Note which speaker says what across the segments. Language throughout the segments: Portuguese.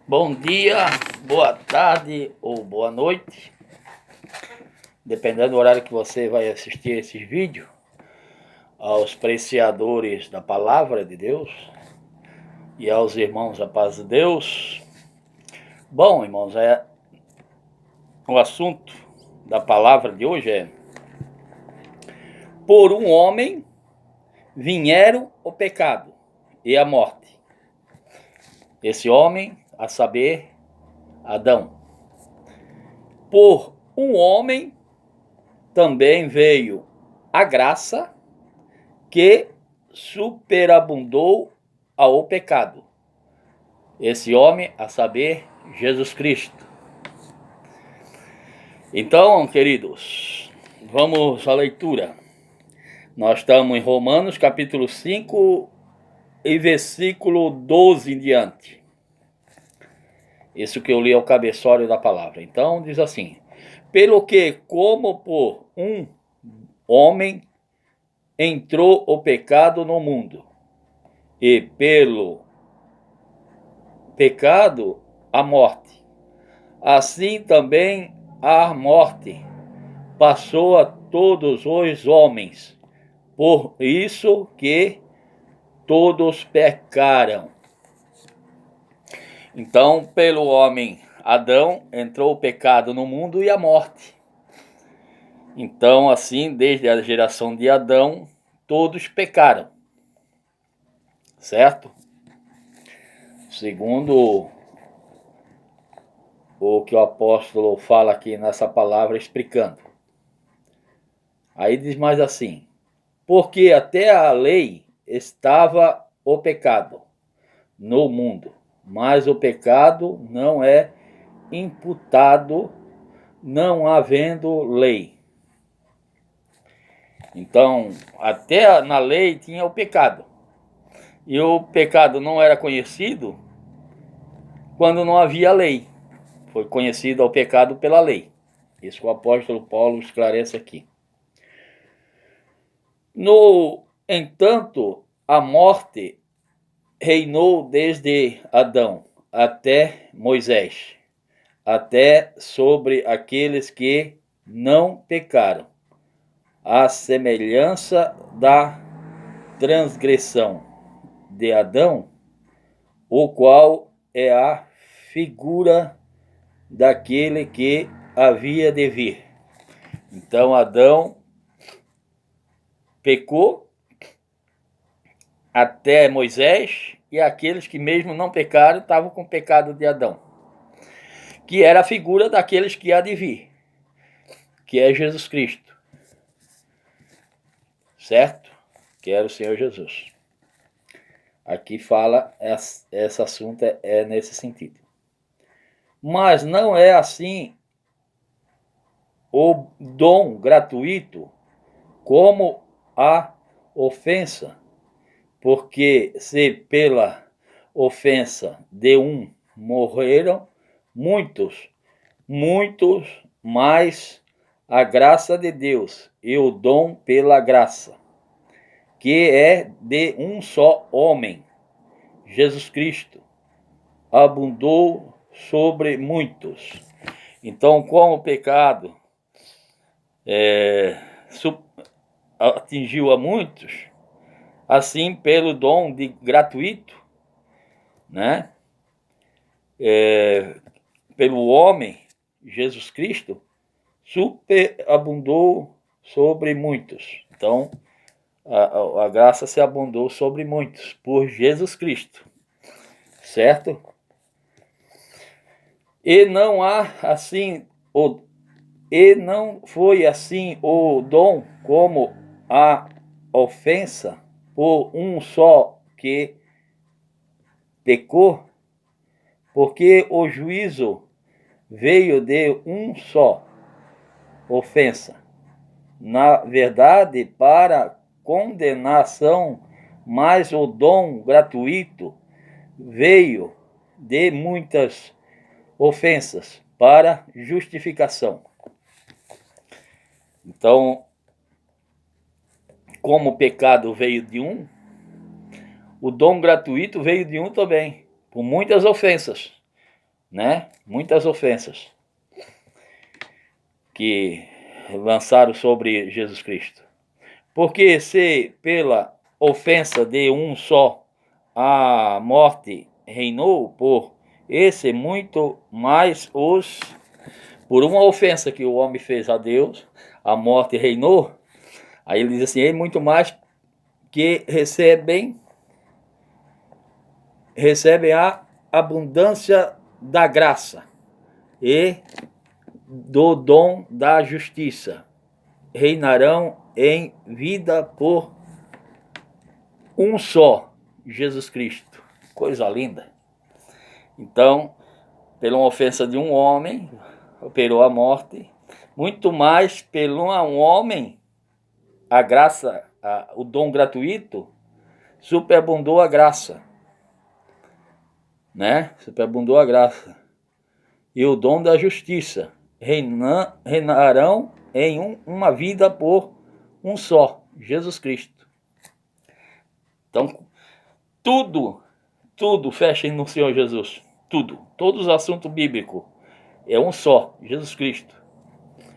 Speaker 1: Bom dia, boa tarde ou boa noite, dependendo do horário que você vai assistir esses vídeos, aos apreciadores da palavra de Deus e aos irmãos da paz de Deus. Bom, irmãos, o assunto da palavra de hoje é: por um homem vieram o pecado e a morte. Esse homem, a saber, Adão. Por um homem também veio a graça que superabundou ao pecado. Esse homem, a saber, Jesus Cristo. Então, queridos, vamos à leitura. Nós estamos em Romanos capítulo 5 e versículo 12 em diante. Isso que eu li é o cabeçalho da palavra. Então, diz assim: pelo que, como por um homem entrou o pecado no mundo, e pelo pecado a morte, assim também a morte passou a todos os homens, por isso que todos pecaram. Então, pelo homem Adão entrou o pecado no mundo e a morte. Então, assim, desde a geração de Adão, todos pecaram. Certo? Segundo o que o apóstolo fala aqui nessa palavra explicando. Aí diz mais assim: porque até a lei estava o pecado no mundo, mas o pecado não é imputado não havendo lei. Então, até na lei tinha o pecado. E o pecado não era conhecido quando não havia lei. Foi conhecido o pecado pela lei. Isso que o apóstolo Paulo esclarece aqui. No entanto, a morte reinou desde Adão até Moisés, até sobre aqueles que não pecaram, à semelhança da transgressão de Adão, o qual é a figura daquele que havia de vir. Então Adão pecou até Moisés, e aqueles que mesmo não pecaram estavam com o pecado de Adão, que era a figura daqueles que há de vir, que é Jesus Cristo. Certo? Que era o Senhor Jesus. Aqui fala, esse assunto é nesse sentido. Mas não é assim o dom gratuito como a ofensa, porque se pela ofensa de um morreram muitos mais a graça de Deus e o dom pela graça, que é de um só homem, Jesus Cristo, abundou sobre muitos. Então, como o pecado atingiu a muitos, assim pelo dom gratuito, né? Pelo homem, Jesus Cristo, superabundou sobre muitos. Então, a graça se abundou sobre muitos, por Jesus Cristo. Certo? E não há assim e não foi assim o dom como a ofensa por um só que pecou, porque o juízo veio de um só ofensa, na verdade para condenação, mas o dom gratuito veio de muitas ofensas para justificação. Então, como o pecado veio de um, o dom gratuito veio de um também, por muitas ofensas. né? Muitas ofensas que lançaram sobre Jesus Cristo. Porque se pela ofensa de um só a morte reinou, por esse muito mais os... Por uma ofensa que o homem fez a Deus, a morte reinou. Aí ele diz assim, é muito mais que recebem a abundância da graça e do dom da justiça. Reinarão em vida por um só, Jesus Cristo. Coisa linda. Então, pela ofensa de um homem, operou a morte. Muito mais pelo um homem, a graça, o dom gratuito, superabundou a graça. Né? Superabundou a graça. E o dom da justiça. Reinarão em uma vida por um só, Jesus Cristo. Então, tudo fecha no Senhor Jesus. Tudo. Todos os assuntos bíblicos. É um só, Jesus Cristo.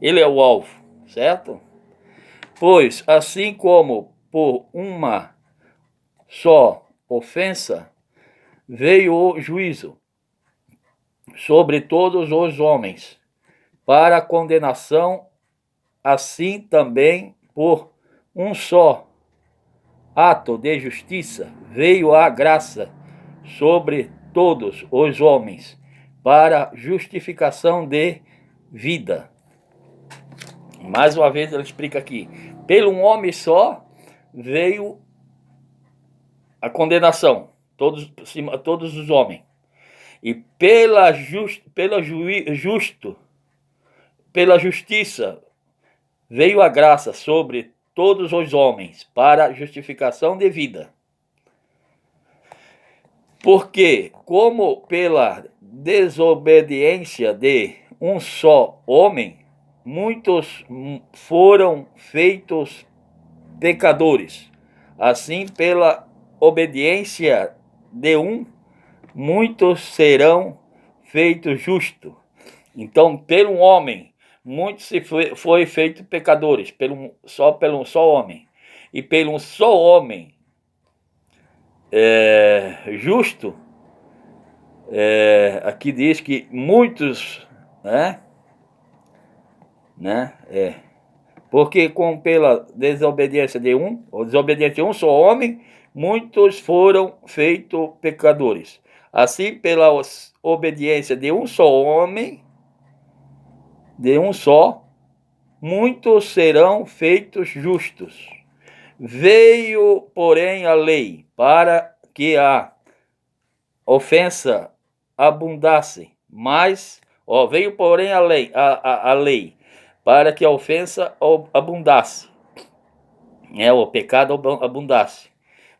Speaker 1: Ele é o alvo, certo? Pois, assim como por uma só ofensa veio o juízo sobre todos os homens, para a condenação, assim também por um só ato de justiça veio a graça sobre todos os homens, para justificação de vida. Mais uma vez ele explica aqui, pelo um homem só veio a condenação, todos os homens, e pela justiça veio a graça sobre todos os homens, para justificação de vida. Porque, como pela desobediência de um só homem, muitos foram feitos pecadores, assim pela obediência de um, muitos serão feitos justos. Então, pelo homem, muitos foi feito pecadores, pelo um só homem. E pelo um só homem justo, aqui diz que muitos, porque pela desobediência de um, ou desobediência de um só homem, muitos foram feitos pecadores. Assim, pela obediência de um só homem, muitos serão feitos justos. Veio, porém, a lei para que a ofensa abundasse, mas veio, porém, a lei para que a ofensa abundasse, o pecado abundasse.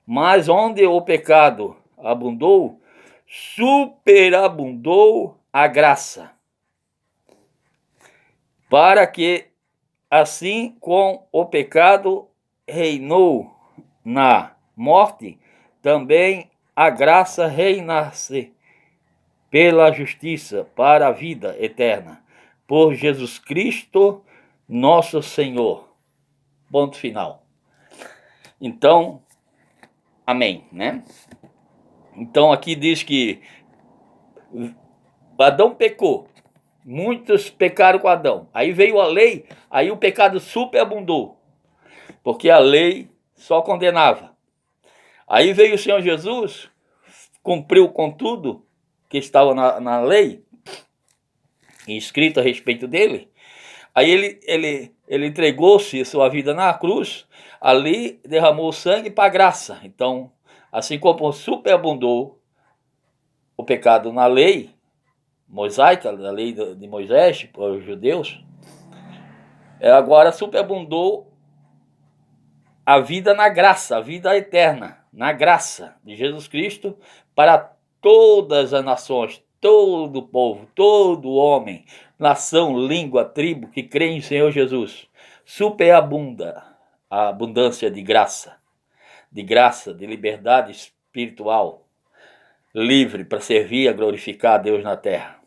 Speaker 1: Mas onde o pecado abundou, superabundou a graça, para que, assim como o pecado reinou na morte, também a graça reinasse pela justiça para a vida eterna, por Jesus Cristo, nosso Senhor. Ponto final. Então, amém, né? Então aqui diz que Adão pecou, muitos pecaram com Adão. Aí veio a lei, aí o pecado superabundou, porque a lei só condenava. Aí veio o Senhor Jesus, cumpriu com tudo que estava na lei, escrito a respeito dele. Aí ele entregou-se sua vida na cruz, ali derramou sangue para a graça. Então, assim como superabundou o pecado na lei mosaica, da lei de Moisés para os judeus, agora superabundou a vida na graça, a vida eterna, na graça de Jesus Cristo para todas as nações, todo o povo, todo homem, nação, língua, tribo que crê em Senhor Jesus. Superabunda a abundância de graça, de liberdade espiritual, livre para servir e glorificar a Deus na terra.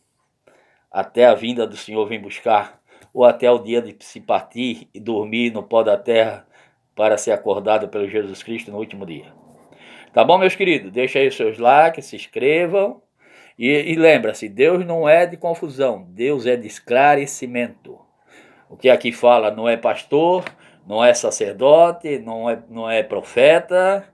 Speaker 1: até a vinda do Senhor vir buscar, ou até o dia de se partir e dormir no pó da terra para ser acordado pelo Jesus Cristo no último dia. Tá bom, meus queridos? Deixa aí os seus likes, se inscrevam. E lembra-se, Deus não é de confusão, Deus é de esclarecimento. O que aqui fala não é pastor, não é sacerdote, não é profeta,